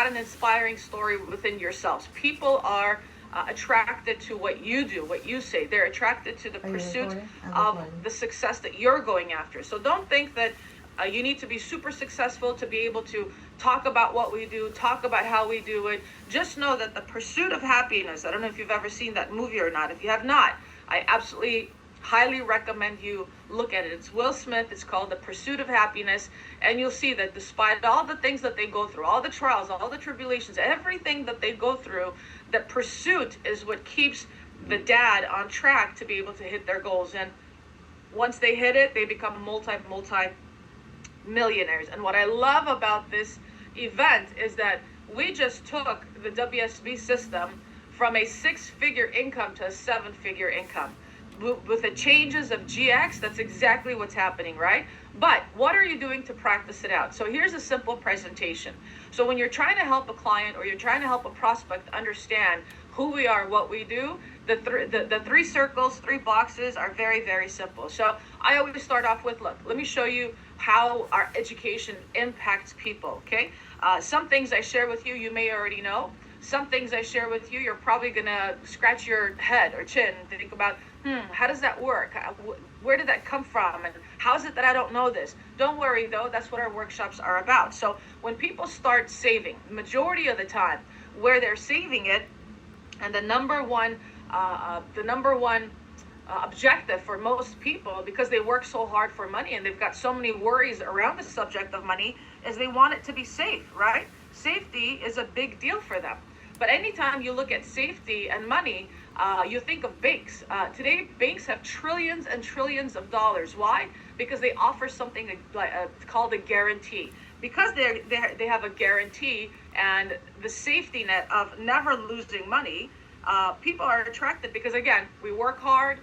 an inspiring story within yourselves. People are attracted to what you do, what you say. They're attracted to the pursuit of the success that you're going after. So don't think that you need to be super successful to be able to talk about what we do, talk about how we do it. Just know that the pursuit of happiness, I don't know if you've ever seen that movie or not. If you have not, I absolutely highly recommend you look at it. It's Will Smith. It's called The Pursuit of Happiness. And you'll see that despite all the things that they go through, all the trials, all the tribulations, everything that they go through, the pursuit is what keeps the dad on track to be able to hit their goals. And once they hit it, they become multi millionaires. And what I love about this event is that we just took the WSB system from a 6-figure income to a 7-figure income. With the changes of GX, that's exactly what's happening, right? But what are you doing to practice it out? So here's a simple presentation. So when you're trying to help a client or you're trying to help a prospect understand who we are, what we do, the 3 circles, 3 boxes are very, very simple. So I always start off with, look, let me show you how our education impacts people, okay? Some things I share with you, you may already know. Some things I share with you, you're probably gonna scratch your head or chin and think about, how does that work? Where did that come from? And how is it that I don't know this? Don't worry though, that's what our workshops are about. So when people start saving, majority of the time, where they're saving it, and the number one objective for most people, because they work so hard for money and they've got so many worries around the subject of money, is they want it to be safe, right? Safety is a big deal for them. But anytime you look at safety and money, you think of banks. Today, banks have trillions and trillions of dollars. Why? Because they offer something called a guarantee. Because they have a guarantee and the safety net of never losing money, people are attracted because, again, we work hard,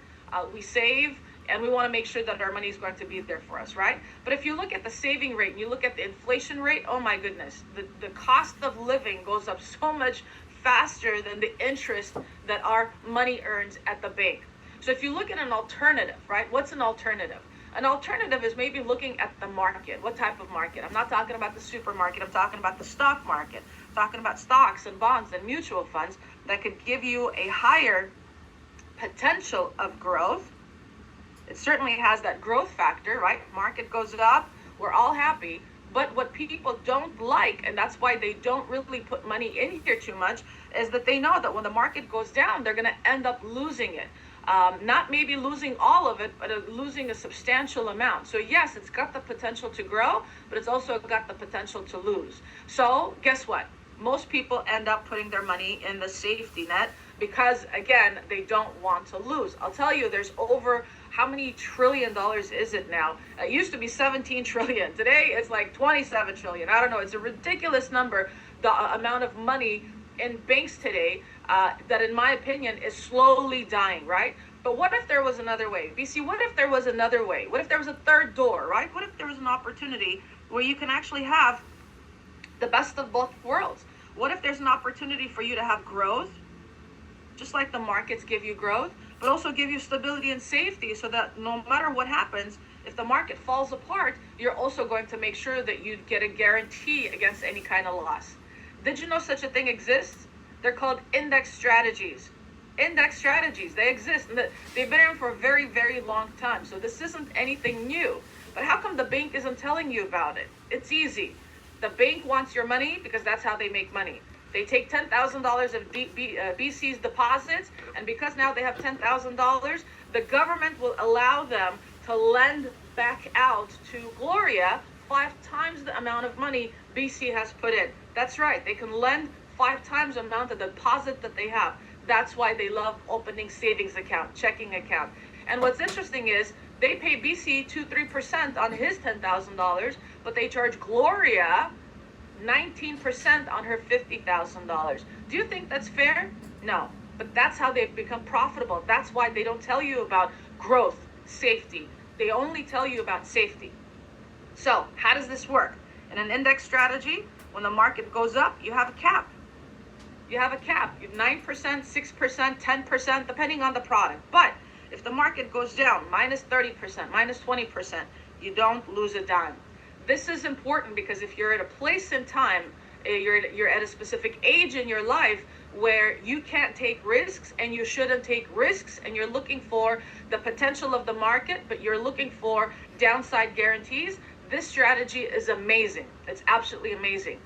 we save, and we want to make sure that our money is going to be there for us, right? But if you look at the saving rate and you look at the inflation rate, oh my goodness, the cost of living goes up so much faster than the interest that our money earns at the bank. So if you look at an alternative, right? What's an alternative? An alternative is maybe looking at the market. What type of market? I'm not talking about the supermarket. I'm talking about the stock market. I'm talking about stocks and bonds and mutual funds that could give you a higher potential of growth. It certainly has that growth factor, right? Market goes up, we're all happy. But what people don't like, and that's why they don't really put money in here too much, is that they know that when the market goes down, they're going to end up losing it. Not maybe losing all of it, but losing a substantial amount. So yes, it's got the potential to grow, but it's also got the potential to lose. So guess what? Most people end up putting their money in the safety net because, again, they don't want to lose. I'll tell you, there's over, how many $1 trillion is it now? It used to be 17 trillion. Today it's like 27 trillion. I don't know. It's a ridiculous number, the amount of money in banks today that, in my opinion, is slowly dying, right? But what if there was another way? BC, what if there was another way? What if there was a third door, right? What if there was an opportunity where you can actually have the best of both worlds? What if there's an opportunity for you to have growth, just like the markets give you growth, but also give you stability and safety so that no matter what happens, if the market falls apart, you're also going to make sure that you get a guarantee against any kind of loss. Did you know such a thing exists? They're called index strategies. Index strategies, they exist. And they've been around for a very, very long time. So this isn't anything new. But how come the bank isn't telling you about it? It's easy. The bank wants your money because that's how they make money. They take $10,000 of BC's deposits, and because now they have $10,000, the government will allow them to lend back out to Gloria 5 times the amount of money BC has put in. That's right, they can lend 5 times the amount of deposit that they have. That's why they love opening savings account, checking account. And what's interesting is they pay BC 2-3% on his $10,000, but they charge Gloria 19% on her $50,000. Do you think that's fair? No, but that's how they've become profitable. That's why they don't tell you about growth, safety. They only tell you about safety. So how does this work? In an index strategy, when the market goes up, you have a cap. You have a cap. You have 9%, 6%, 10%, depending on the product. But if the market goes down, minus 30%, minus 20%, you don't lose a dime. This is important because if you're at a place in time You're at a specific age in your life where you can't take risks and you shouldn't take risks, and you're looking for the potential of the market, but you're looking for downside guarantees. This strategy is amazing. It's absolutely amazing.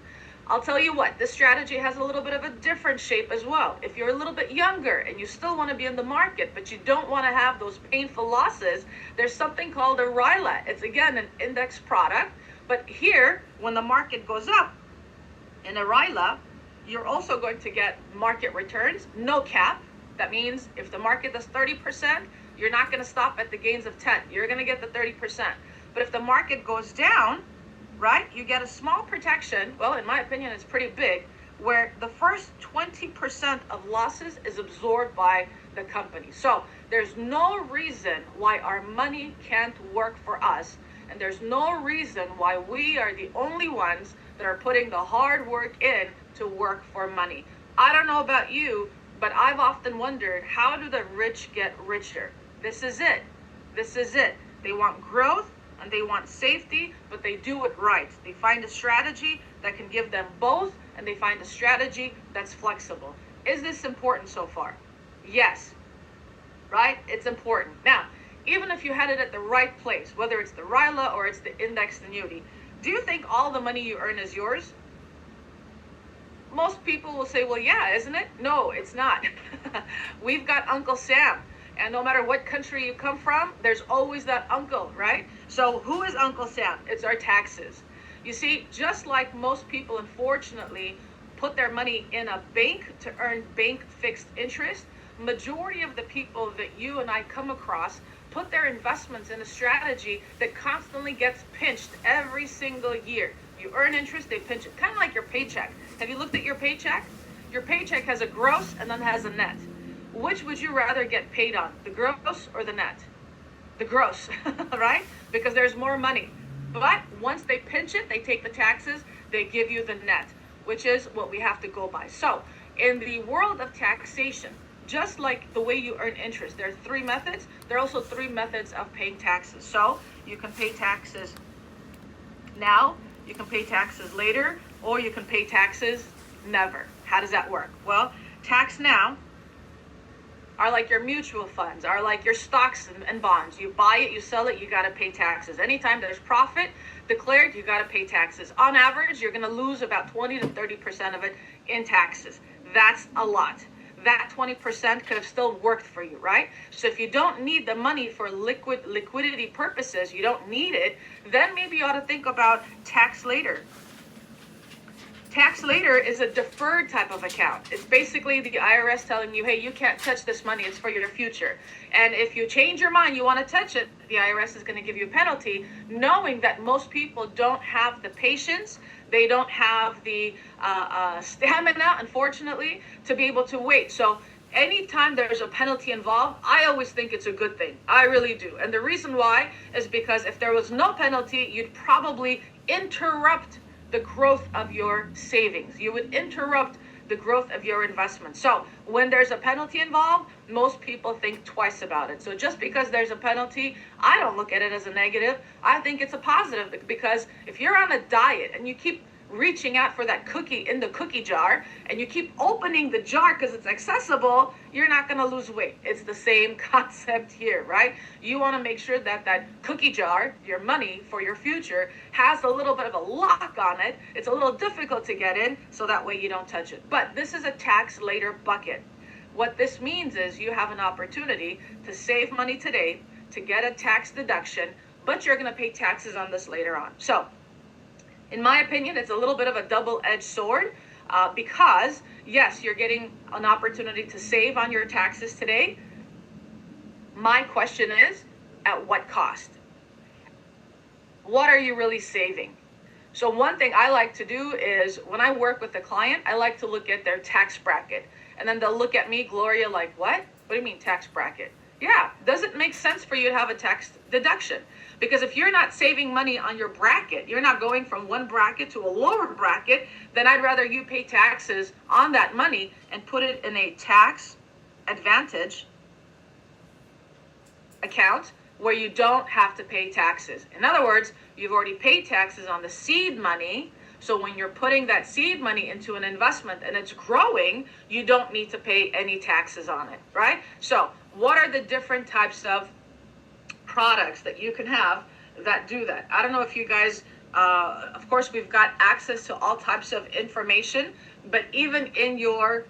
I'll tell you what, this strategy has a little bit of a different shape as well. If you're a little bit younger and you still want to be in the market, but you don't want to have those painful losses, there's something called a RILA. It's again an index product, but here, when the market goes up in a RILA, you're also going to get market returns, no cap. That means if the market does 30%, you're not going to stop at the gains of 10. You're going to get the 30%. But if the market goes down, right, you get a small protection. Well, in my opinion, it's pretty big, where the first 20% of losses is absorbed by the company. So there's no reason why our money can't work for us. And there's no reason why we are the only ones that are putting the hard work in to work for money. I don't know about you, but I've often wondered, how do the rich get richer? This is it. This is it. They want growth and they want safety, but they do it right. They find a strategy that can give them both, and they find a strategy that's flexible. Is this important so far? Yes. Right? It's important. Now, even if you had it at the right place, whether it's the RILA or it's the indexed annuity, do you think all the money you earn is yours? Most people will say, well, yeah, isn't it? No, it's not. We've got Uncle Sam. And no matter what country you come from, there's always that uncle, right? So who is Uncle Sam? It's our taxes. You see, just like most people, unfortunately, put their money in a bank to earn bank fixed interest, majority of the people that you and I come across put their investments in a strategy that constantly gets pinched every single year. You earn interest, they pinch it. Kind of like your paycheck. Have you looked at your paycheck? Your paycheck has a gross and then has a net. Which would you rather get paid on, the gross or the net? The gross, right? Because there's more money. But once they pinch it, they take the taxes, they give you the net, which is what we have to go by. So in the world of taxation, just like the way you earn interest, there are three methods. There are also three methods of paying taxes. So you can pay taxes now, you can pay taxes later, or you can pay taxes never. How does that work? Well, tax now are like your mutual funds, are like your stocks and bonds. You buy it, you sell it, you got to pay taxes. Anytime there's profit declared, you got to pay taxes. On average, you're going to lose about 20 to 30% of it in taxes. That's a lot. That 20% could have still worked for you, right? So if you don't need the money for liquidity purposes, you don't need it, then maybe you ought to think about tax later. Tax later is a deferred type of account. It's basically the IRS telling you, hey, you can't touch this money, it's for your future. And if you change your mind, you want to touch it, the IRS is going to give you a penalty, knowing that most people don't have the patience, they don't have the stamina, unfortunately, to be able to wait. So anytime there's a penalty involved, I always think it's a good thing. I really do. And the reason why is because if there was no penalty, you'd probably interrupt the growth of your savings. You would interrupt the growth of your investment. So when there's a penalty involved, most people think twice about it. So just because there's a penalty, I don't look at it as a negative. I think it's a positive, because if you're on a diet and you keep reaching out for that cookie in the cookie jar and you keep opening the jar because it's accessible, you're not going to lose weight. It's the same concept here, right? You want to make sure that that cookie jar, your money for your future, has a little bit of a lock on it. It's a little difficult to get in, so that way you don't touch it. But this is a tax later bucket. What this means is you have an opportunity to save money today, to get a tax deduction, but you're going to pay taxes on this later on. So in my opinion, it's a little bit of a double-edged sword, because yes, you're getting an opportunity to save on your taxes today. My question is, at what cost? What are you really saving? So one thing I like to do is when I work with a client, I like to look at their tax bracket. And then they'll look at me, Gloria, like, what? What do you mean tax bracket? Yeah, does it make sense for you to have a tax deduction? Because if you're not saving money on your bracket, you're not going from one bracket to a lower bracket, then I'd rather you pay taxes on that money and put it in a tax advantage account where you don't have to pay taxes. In other words, you've already paid taxes on the seed money, So when you're putting that seed money into an investment and it's growing, you don't need to pay any taxes on it, right? So what are the different types of products that you can have that do that? I don't know if you guys, of course, we've got access to all types of information, but even in your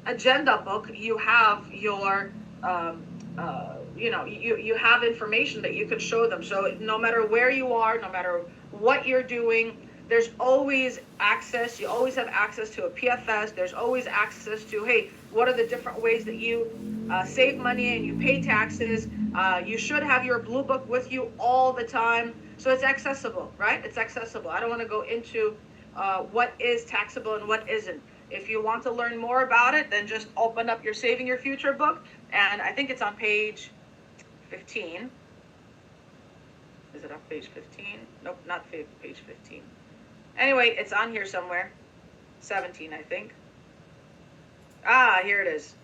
agenda book, you have your, you have information that you can show them. So no matter where you are, no matter what you're doing, there's always access. You always have access to a PFS. There's always access to, hey, what are the different ways that you save money and you pay taxes? You should have your blue book with you all the time. So it's accessible, right? It's accessible. I don't want to go into what is taxable and what isn't. If you want to learn more about it, then just open up your Saving Your Future book. And I think it's on page 15. Is it on page 15? Nope, not page 15. Anyway, it's on here somewhere. 17, I think. Here it is.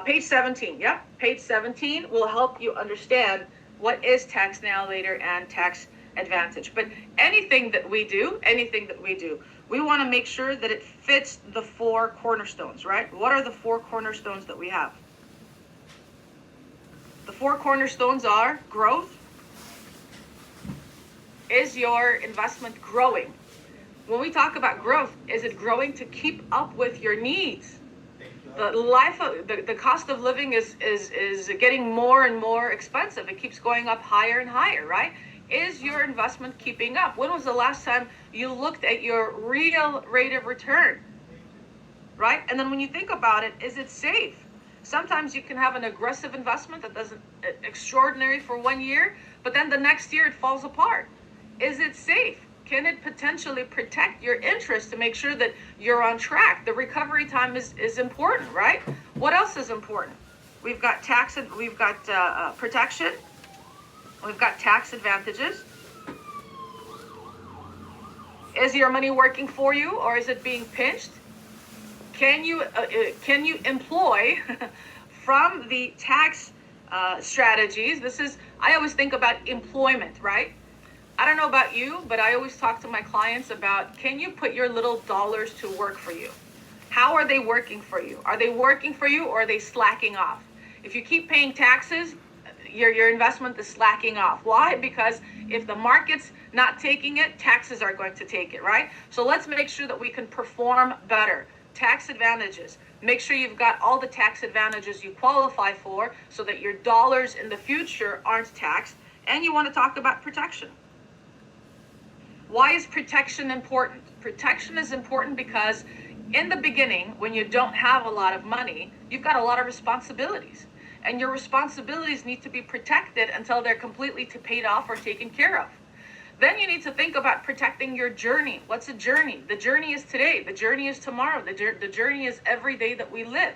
Page 17. Yep, page 17 will help you understand what is tax now, later, and tax advantage. But anything that we do, we want to make sure that it fits the 4 cornerstones, right? What are the 4 cornerstones that we have? The 4 cornerstones are growth. Is your investment growing? When we talk about growth, is it growing to keep up with your needs? The cost of living is getting more and more expensive. It keeps going up higher and higher, right? Is your investment keeping up? When was the last time you looked at your real rate of return, right? And then when you think about it, is it safe? Sometimes you can have an aggressive investment that doesn't extraordinary for 1 year, but then the next year it falls apart. Is it safe? Can it potentially protect your interest to make sure that you're on track? The recovery time is important, right? What else is important? We've got tax, and we've got protection. We've got tax advantages. Is your money working for you, or is it being pinched? Can you employ from the tax strategies? I always think about employment, right? I don't know about you, but I always talk to my clients about, can you put your little dollars to work for you? How are they working for you? Are they working for you, or are they slacking off? If you keep paying taxes, your investment is slacking off. Why? Because if the market's not taking it, taxes are going to take it, right? So let's make sure that we can perform better. Tax advantages. Make sure you've got all the tax advantages you qualify for so that your dollars in the future aren't taxed. And you want to talk about protection. Why is protection important? Protection is important because in the beginning, when you don't have a lot of money, you've got a lot of responsibilities. And your responsibilities need to be protected until they're completely paid off or taken care of. Then you need to think about protecting your journey. What's a journey? The journey is today. The journey is tomorrow. The journey is every day that we live.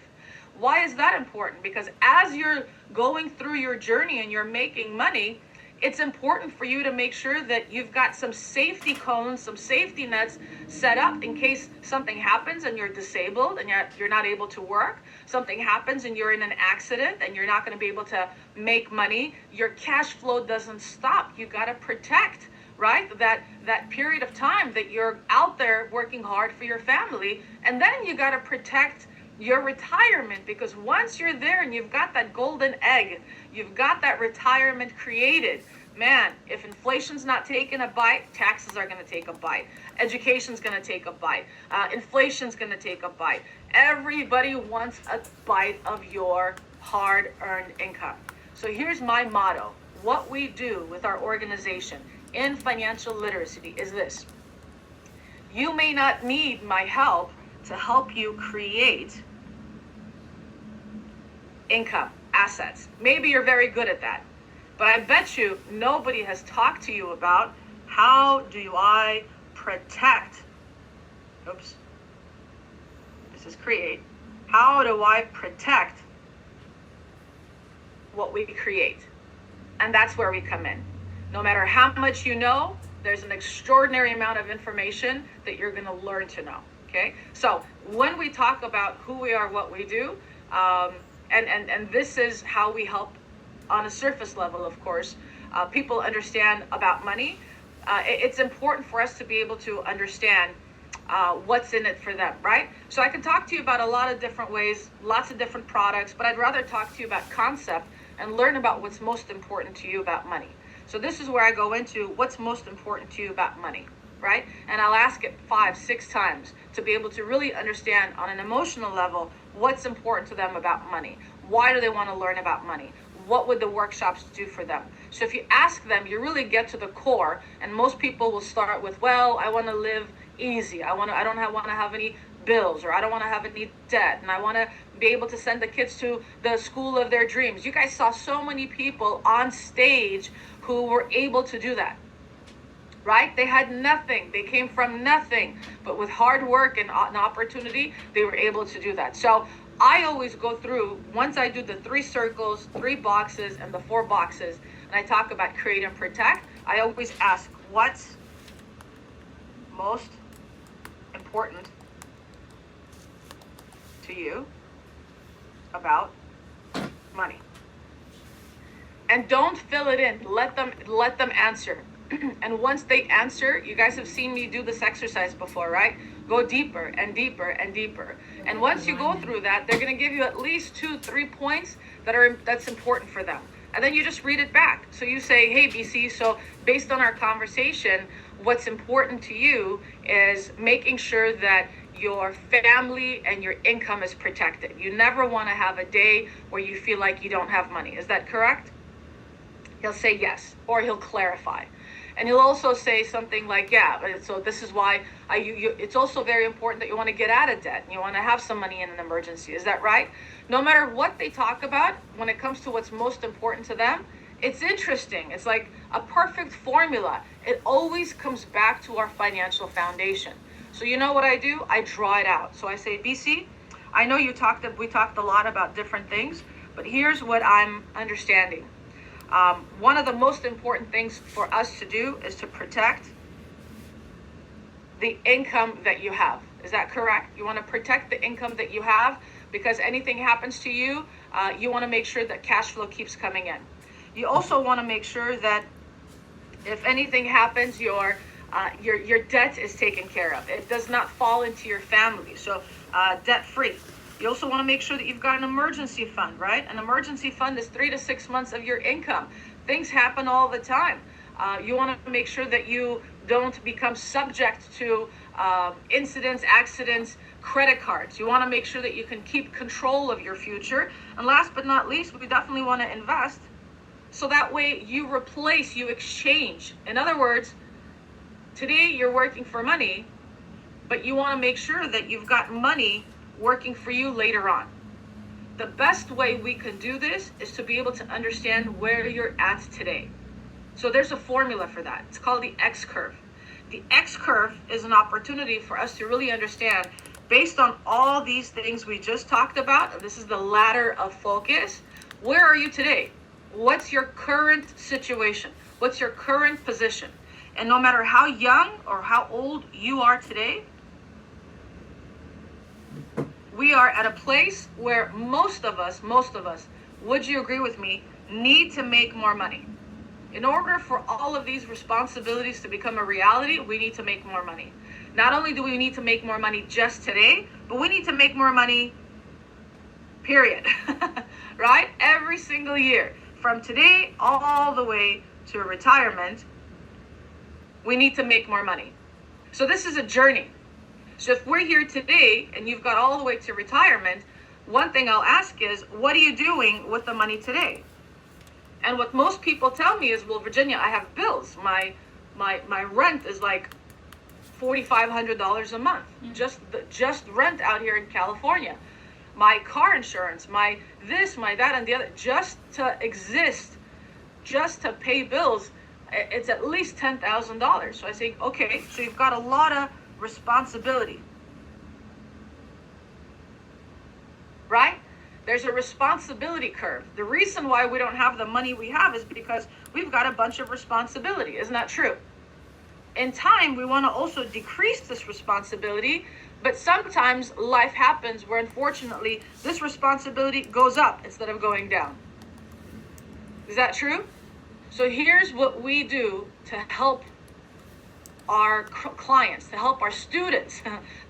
Why is that important? Because as you're going through your journey and you're making money, it's important for you to make sure that you've got some safety cones, some safety nets set up in case something happens and you're disabled and you're not able to work. Something happens and you're in an accident and you're not going to be able to make money. Your cash flow doesn't stop. You got to protect, right? That period of time that you're out there working hard for your family. And then you got to protect your retirement, because once you're there and you've got that golden egg, you've got that retirement created, man, if inflation's not taking a bite, taxes are going to take a bite. Education's going to take a bite. Inflation's going to take a bite. Everybody wants a bite of your hard-earned income. So here's my motto. What we do with our organization in financial literacy is this. You may not need my help to help you create income, assets. Maybe you're very good at that. But I bet you nobody has talked to you about how do I protect, this is create. How do I protect what we create? And that's where we come in. No matter how much you know, there's an extraordinary amount of information that you're going to learn to know. Okay, so when we talk about who we are, what we do, and this is how we help on a surface level, of course, people understand about money. it's important for us to be able to understand what's in it for them, right? So I can talk to you about a lot of different ways, lots of different products, but I'd rather talk to you about concept and learn about what's most important to you about money. So this is where I go into what's most important to you about money, right? And I'll ask it 5, 6 times to be able to really understand on an emotional level what's important to them about money. Why do they want to learn about money? What would the workshops do for them? So if you ask them, you really get to the core, and most people will start with, well, I want to live easy. I don't want to have any bills, or I don't want to have any debt, and I want to be able to send the kids to the school of their dreams. You guys saw so many people on stage who were able to do that, right? They had nothing. They came from nothing, but with hard work and an opportunity, they were able to do that. So I always go through, once I do the 3 circles, 3 boxes, and the 4 boxes, and I talk about create and protect, I always ask, what's most important to you about money? And don't fill it in. Let them answer. And once they answer, you guys have seen me do this exercise before, right? Go deeper and deeper and deeper. And once you go through that, they're going to give you at least 2, 3 points that's important for them. And then you just read it back. So you say, hey, BC, so based on our conversation, what's important to you is making sure that your family and your income is protected. You never want to have a day where you feel like you don't have money. Is that correct? He'll say yes, or he'll clarify. And he'll also say something like, yeah, so this is why it's also very important that you want to get out of debt and you want to have some money in an emergency. Is that right? No matter what they talk about, when it comes to what's most important to them, it's interesting. It's like a perfect formula. It always comes back to our financial foundation. So you know what I do? I draw it out. So I say, BC, I know we talked a lot about different things, but here's what I'm understanding. One of the most important things for us to do is to protect the income that you have. Is that correct? You want to protect the income that you have because anything happens to you, you want to make sure that cash flow keeps coming in. You also want to make sure that if anything happens, your debt is taken care of. It does not fall into your family. So debt free. You also want to make sure that you've got an emergency fund, right? An emergency fund is 3 to 6 months of your income. Things happen all the time. You want to make sure that you don't become subject to incidents, accidents, credit cards. You want to make sure that you can keep control of your future. And last but not least, we definitely want to invest. So that way you exchange. In other words, today you're working for money, but you want to make sure that you've got money working for you later on. The best way we can do this is to be able to understand where you're at today. So there's a formula for that. It's called the X curve. The X curve is an opportunity for us to really understand, based on all these things we just talked about, and this is the ladder of focus, where are you today? What's your current situation? What's your current position? And no matter how young or how old you are today, we are at a place where most of us, would you agree with me, need to make more money. In order for all of these responsibilities to become a reality, we need to make more money. Not only do we need to make more money just today, but we need to make more money, period. Right? Every single year. From today all the way to retirement, we need to make more money. So this is a journey. So if we're here today and you've got all the way to retirement, one thing I'll ask is, what are you doing with the money today? And what most people tell me is, well, Virginia, I have bills. My rent is like $4,500 a month. Just rent out here in California. My car insurance, my this, my that, and the other, just to exist, just to pay bills, it's at least $10,000. So I say, okay, so you've got a lot of responsibility, right? There's a responsibility curve. The reason why we don't have the money we have is because we've got a bunch of responsibility. Isn't that true? In time, we want to also decrease this responsibility, but sometimes life happens where, unfortunately, this responsibility goes up instead of going down. Is that true? So here's what we do to help our clients, to help our students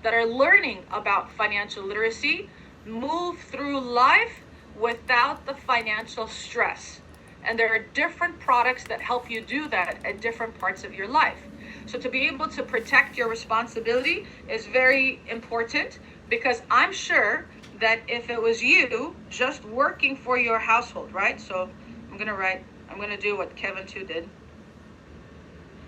that are learning about financial literacy move through life without the financial stress. And there are different products that help you do that at different parts of your life. So to be able to protect your responsibility is very important, because I'm sure that if it was you just working for your household, right? So I'm going to do what Kevin too did.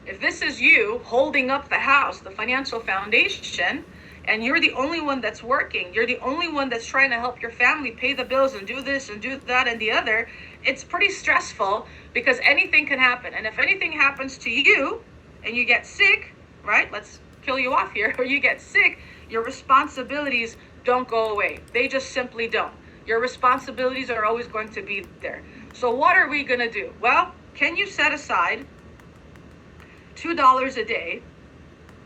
If this is you holding up the house, the financial foundation, and you're the only one that's working, you're the only one that's trying to help your family pay the bills and do this and do that and the other, it's pretty stressful, because anything can happen. And if anything happens to you and you get sick, right? Let's kill you off here. Or you get sick, your responsibilities don't go away. They just simply don't. Your responsibilities are always going to be there. So what are we going to do? Well, can you set aside $2 a day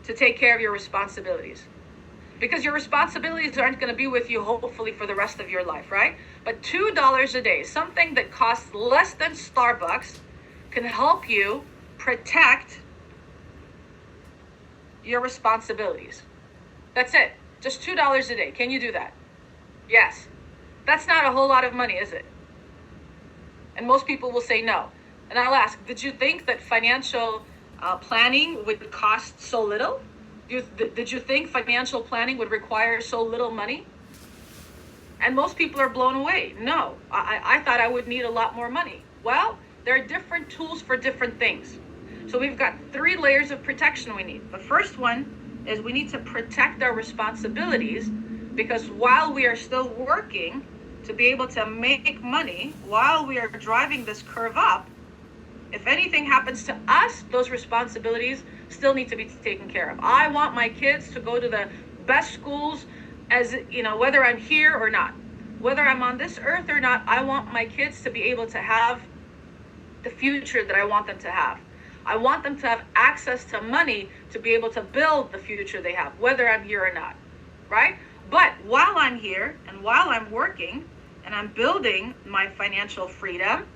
to take care of your responsibilities? Because your responsibilities aren't going to be with you hopefully for the rest of your life, right? But $2 a day, something that costs less than Starbucks, can help you protect your responsibilities. That's it. Just $2 a day. Can you do that? Yes. That's not a whole lot of money, is it? And most people will say no. And I'll ask, did you think that financial planning would cost so little? Did you think financial planning would require so little money? And most people are blown away. No, I thought I would need a lot more money. Well, there are different tools for different things. So we've got 3 layers of protection we need. The first one is we need to protect our responsibilities, because while we are still working to be able to make money, while we are driving this curve up, if anything happens to us, those responsibilities still need to be taken care of. I want my kids to go to the best schools, as you know, whether I'm here or not, whether I'm on this earth or not. I want my kids to be able to have the future that I want them to have. I want them to have access to money to be able to build the future they have, whether I'm here or not, right? But while I'm here and while I'm working and I'm building my financial freedom,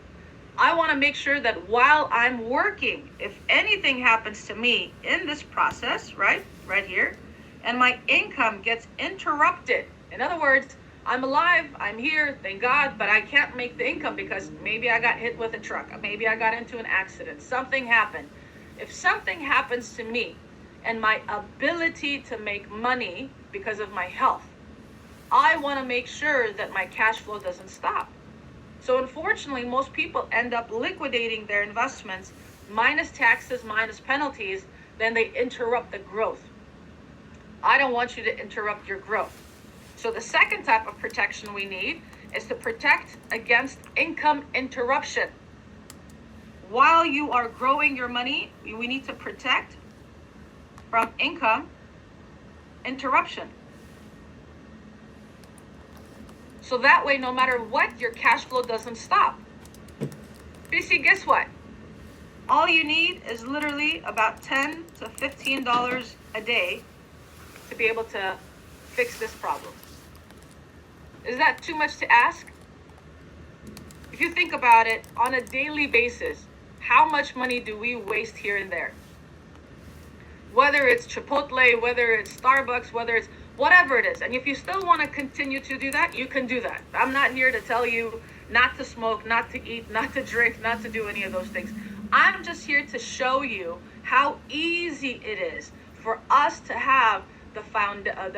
I want to make sure that while I'm working, if anything happens to me in this process, right here, and my income gets interrupted, in other words, I'm alive, I'm here, thank God, but I can't make the income because maybe I got hit with a truck, maybe I got into an accident, something happened. If something happens to me and my ability to make money because of my health, I want to make sure that my cash flow doesn't stop. So unfortunately, most people end up liquidating their investments, minus taxes, minus penalties, then they interrupt the growth. I don't want you to interrupt your growth. So the second type of protection we need is to protect against income interruption. While you are growing your money, we need to protect from income interruption. So that way, no matter what, your cash flow doesn't stop. You see, guess what? All you need is literally about $10 to $15 a day to be able to fix this problem. Is that too much to ask? If you think about it, on a daily basis, how much money do we waste here and there? Whether it's Chipotle, whether it's Starbucks, whether it's whatever it is. And if you still want to continue to do that, you can do that. I'm not here to tell you not to smoke, not to eat, not to drink, not to do any of those things. I'm just here to show you how easy it is for us to have the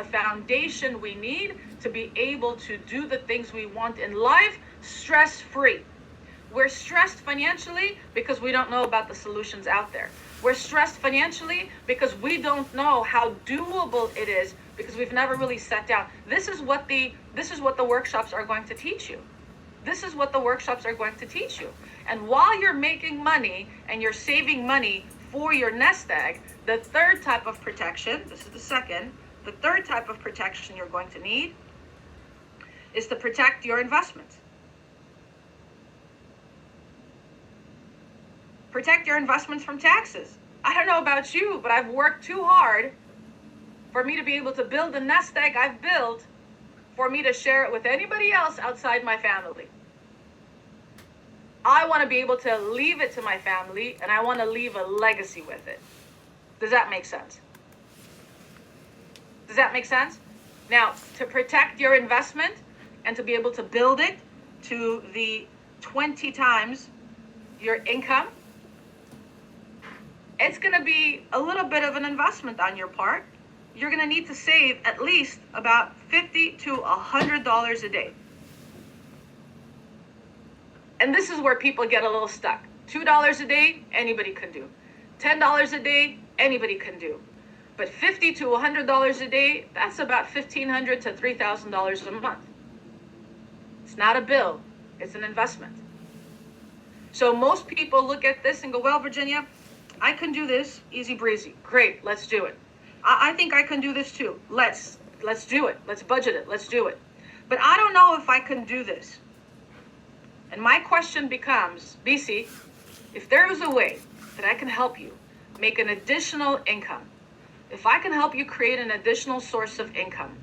foundation we need to be able to do the things we want in life stress-free. We're stressed financially because we don't know about the solutions out there. We're stressed financially because we don't know how doable it is, because we've never really sat down. This is what the workshops are going to teach you. This is what the workshops are going to teach you. And while you're making money and you're saving money for your nest egg, the third type of protection, this is the second, the third type of protection you're going to need is to protect your investment. Protect your investments from taxes. I don't know about you, but I've worked too hard for me to be able to build the nest egg I've built for me to share it with anybody else outside my family. I want to be able to leave it to my family, and I want to leave a legacy with it. Does that make sense? Does that make sense? Now, to protect your investment and to be able to build it to the 20 times your income, it's going to be a little bit of an investment on your part. You're going to need to save at least about $50 to $100 a day. And this is where people get a little stuck. $2 a day, anybody can do. $10 a day, anybody can do. But $50 to $100 a day, that's about $1,500 to $3,000 a month. It's not a bill, it's an investment. So most people look at this and go, well, Virginia, I can do this, easy breezy. Great, let's do it. I think I can do this too. Let's do it. Let's budget it. Let's do it. But I don't know if I can do this. And my question becomes, BC, if there is a way that I can help you make an additional income, if I can help you create an additional source of income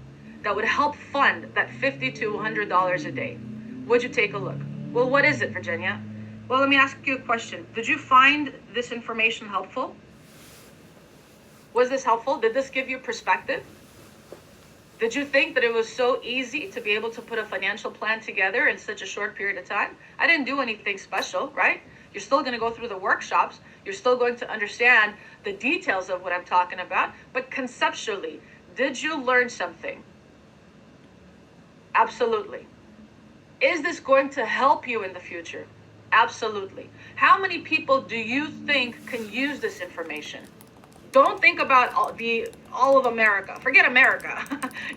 that would help fund that $50 to $100 a day, would you take a look? Well, what is it, Virginia? Well, let me ask you a question. Did you find this information helpful? Was this helpful? Did this give you perspective? Did you think that it was so easy to be able to put a financial plan together in such a short period of time? I didn't do anything special, right? You're still going to go through the workshops. You're still going to understand the details of what I'm talking about. But conceptually, did you learn something? Absolutely. Is this going to help you in the future? Absolutely. How many people do you think can use this information? Don't think about all of America. Forget America.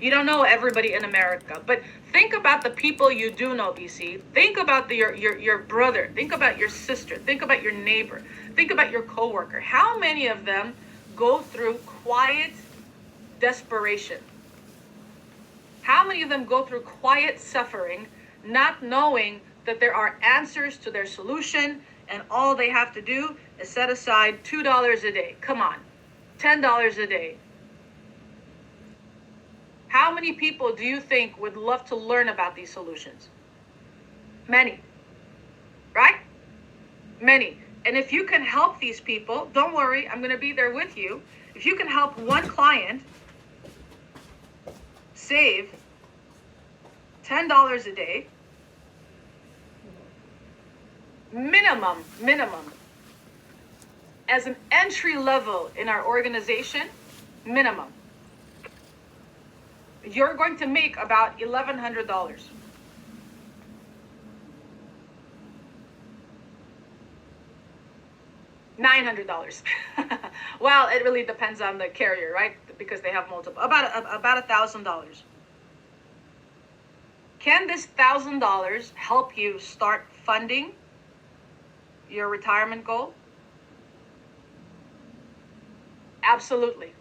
You don't know everybody in America. But think about the people you do know, BC. Think about your brother. Think about your sister. Think about your neighbor. Think about your coworker. How many of them go through quiet desperation? How many of them go through quiet suffering, not knowing that there are answers to their solution, and all they have to do is set aside $2 a day? Come on. $10 a day. How many people do you think would love to learn about these solutions? Many, right? Many. And if you can help these people, don't worry, I'm going to be there with you. If you can help one client save $10 a day, minimum, as an entry level in our organization, minimum, you're going to make about $1,100. $900. Well, it really depends on the carrier, right? Because they have multiple. About $1,000. Can this $1,000 help you start funding your retirement goal? Absolutely.